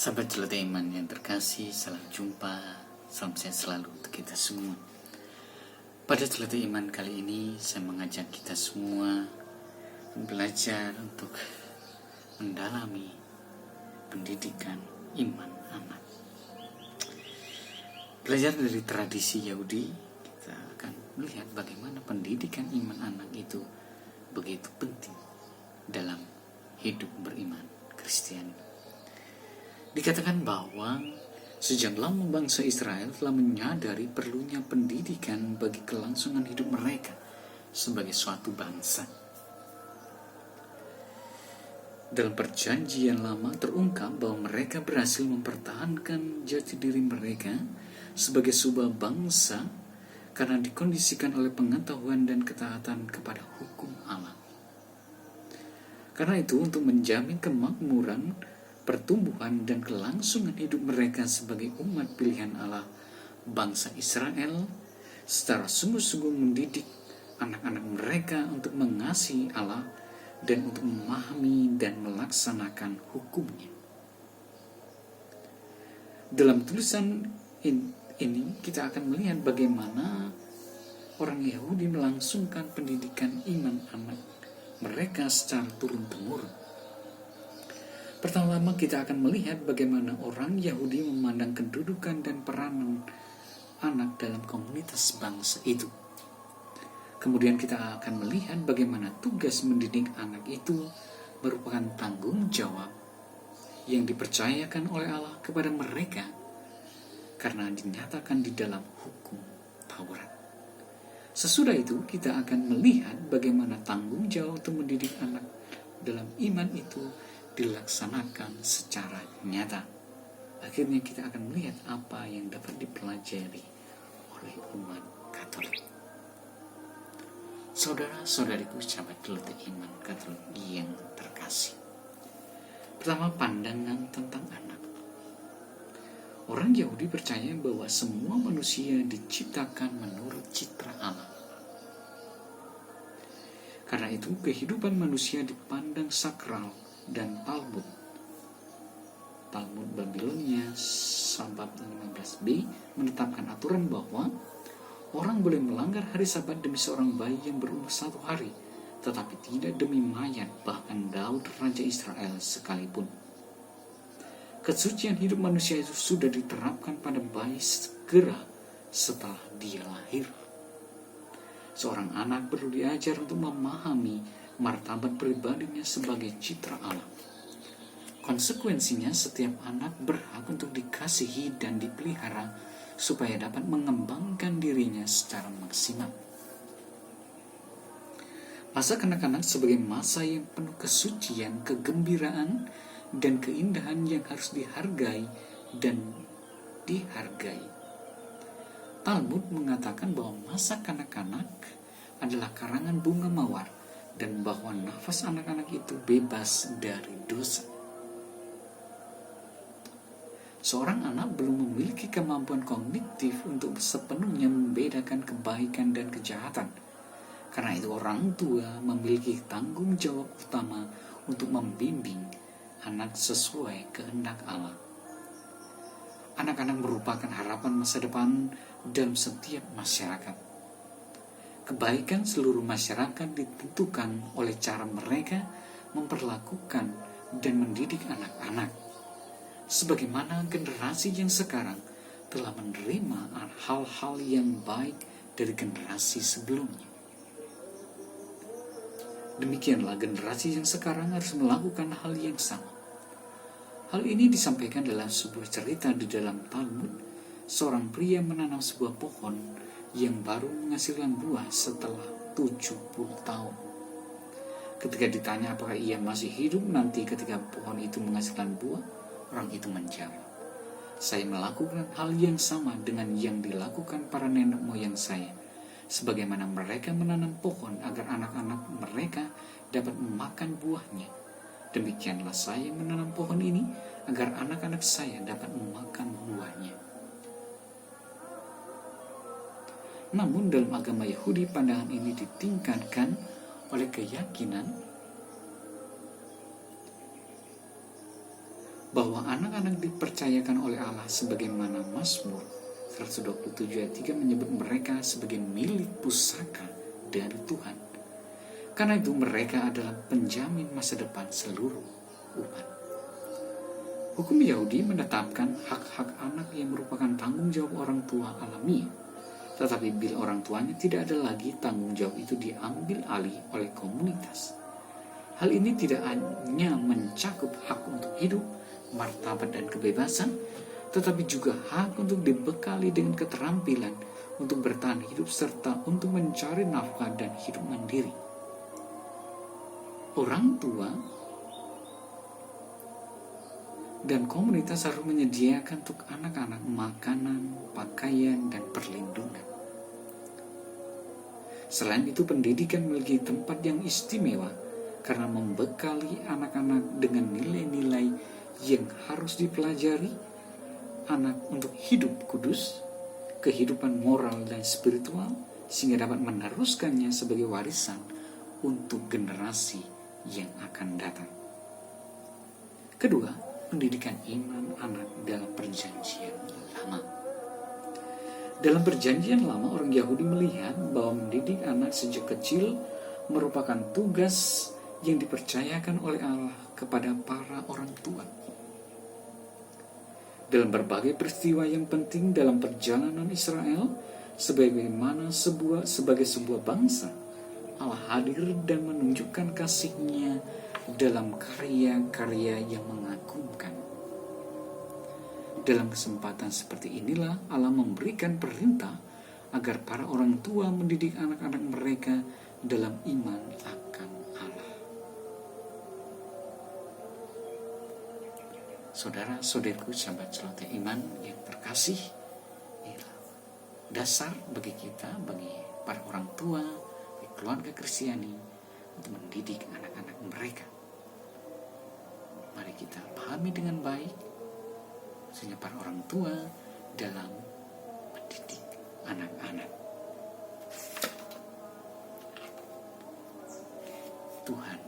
Sahabat Jelata Iman yang terkasih, salam jumpa, salam sehat selalu untuk kita semua. Pada Jelata Iman kali ini, saya mengajak kita semua belajar untuk mendalami pendidikan iman anak. Belajar dari tradisi Yahudi, kita akan melihat bagaimana pendidikan iman anak itu begitu penting dalam hidup beriman Kristiani. Dikatakan bahwa sejak lama bangsa Israel telah menyadari perlunya pendidikan bagi kelangsungan hidup mereka sebagai suatu bangsa. Dalam perjanjian lama terungkap bahwa mereka berhasil mempertahankan jati diri mereka sebagai sebuah bangsa karena dikondisikan oleh pengetahuan dan ketaatan kepada hukum Allah. Karena itu, untuk menjamin kemakmuran, pertumbuhan dan kelangsungan hidup mereka sebagai umat pilihan Allah, bangsa Israel secara sungguh-sungguh mendidik anak-anak mereka untuk mengasihi Allah dan untuk memahami dan melaksanakan hukumnya. Dalam tulisan ini kita akan melihat bagaimana orang Yahudi melangsungkan pendidikan iman anak mereka secara turun-temurun. Pertama-tama kita akan melihat bagaimana orang Yahudi memandang kedudukan dan peranan anak dalam komunitas bangsa itu. Kemudian kita akan melihat bagaimana tugas mendidik anak itu merupakan tanggung jawab yang dipercayakan oleh Allah kepada mereka karena dinyatakan di dalam hukum Taurat. Sesudah itu kita akan melihat bagaimana tanggung jawab untuk mendidik anak dalam iman itu dilaksanakan secara nyata. Akhirnya kita akan melihat apa yang dapat dipelajari oleh umat Katolik. Saudara-saudariku, sahabat Jelata Iman Katolik yang terkasih. Pertama, pandangan tentang anak. Orang Yahudi percaya bahwa semua manusia diciptakan menurut citra Allah. Karena itu, kehidupan manusia dipandang sakral dan Talmud Babilonia Sabat 15b menetapkan aturan bahwa orang boleh melanggar hari Sabat demi seorang bayi yang berumur 1 hari, tetapi tidak demi mayat, bahkan Daud Raja Israel sekalipun. Kesucian hidup manusia itu sudah diterapkan pada bayi segera setelah dia lahir. Seorang anak perlu diajar untuk memahami martabat pribadinya sebagai citra Allah. Konsekuensinya, setiap anak berhak untuk dikasihi dan dipelihara supaya dapat mengembangkan dirinya secara maksimal. Masa kanak-kanak sebagai masa yang penuh kesucian, kegembiraan, dan keindahan yang harus dihargai dan dihargai. Talmud mengatakan bahwa masa kanak-kanak adalah karangan bunga mawar dan bahwa nafas anak-anak itu bebas dari dosa. Seorang anak belum memiliki kemampuan kognitif untuk sepenuhnya membedakan kebaikan dan kejahatan. Karena itu orang tua memiliki tanggung jawab utama untuk membimbing anak sesuai kehendak Allah. Anak-anak merupakan harapan masa depan dalam setiap masyarakat. Kebaikan seluruh masyarakat ditentukan oleh cara mereka memperlakukan dan mendidik anak-anak. Sebagaimana generasi yang sekarang telah menerima hal-hal yang baik dari generasi sebelumnya. Demikianlah generasi yang sekarang harus melakukan hal yang sama. Hal ini disampaikan dalam sebuah cerita di dalam Talmud. Seorang pria menanam sebuah pohon yang baru menghasilkan buah setelah 70 tahun. Ketika ditanya apakah ia masih hidup nanti ketika pohon itu menghasilkan buah, orang itu menjawab, "Saya melakukan hal yang sama dengan yang dilakukan para nenek moyang saya, sebagaimana mereka menanam pohon agar anak-anak mereka dapat memakan buahnya. Demikianlah saya menanam pohon ini agar anak-anak saya dapat memakan buahnya." Namun dalam agama Yahudi, pandangan ini ditingkatkan oleh keyakinan bahwa anak-anak dipercayakan oleh Allah sebagaimana Mazmur 127 ayat 3 menyebut mereka sebagai milik pusaka dari Tuhan. Karena itu mereka adalah penjamin masa depan seluruh umat. Hukum Yahudi menetapkan hak-hak anak yang merupakan tanggung jawab orang tua alamiah. Tetapi bila orang tuanya tidak ada lagi, tanggung jawab itu diambil alih oleh komunitas. Hal ini tidak hanya mencakup hak untuk hidup, martabat dan kebebasan, tetapi juga hak untuk dibekali dengan keterampilan untuk bertahan hidup serta untuk mencari nafkah dan hidup mandiri. Orang tua dan komunitas harus menyediakan untuk anak-anak makanan, pakaian, dan perlindungan. Selain itu, pendidikan memiliki tempat yang istimewa karena membekali anak-anak dengan nilai-nilai yang harus dipelajari anak untuk hidup kudus, kehidupan moral dan spiritual, sehingga dapat meneruskannya sebagai warisan untuk generasi yang akan datang. Kedua, pendidikan iman anak dalam perjanjian lama. Dalam perjanjian lama, orang Yahudi melihat bahwa mendidik anak sejak kecil merupakan tugas yang dipercayakan oleh Allah kepada para orang tua. Dalam berbagai peristiwa yang penting dalam perjalanan Israel, sebagai sebuah bangsa, Allah hadir dan menunjukkan kasih-Nya dalam karya-karya yang mengagumkan. Dalam kesempatan seperti inilah Allah memberikan perintah agar para orang tua mendidik anak-anak mereka dalam iman akan Allah. Saudara-saudariku, sahabat celoteh iman yang terkasih, inilah dasar bagi kita, bagi para orang tua, bagi keluarga Kristiani untuk mendidik anak-anak mereka. Mari kita pahami dengan baik maksudnya para orang tua dalam mendidik anak-anak. Tuhan